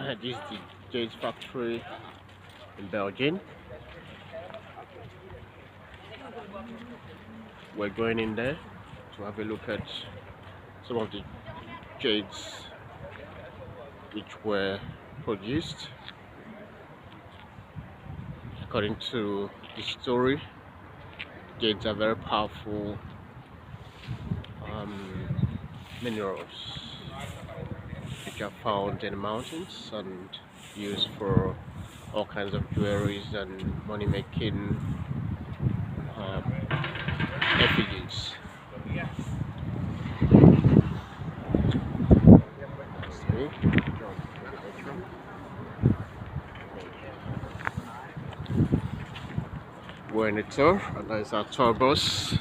This is the Jade factory in Beijing. We're going in there to have a look at some of the jades which were produced. According to the story, jades are very powerful minerals which are found in the mountains and used for all kinds of jewelries and money making effigies. See? We're in a tour, and there's our tour bus.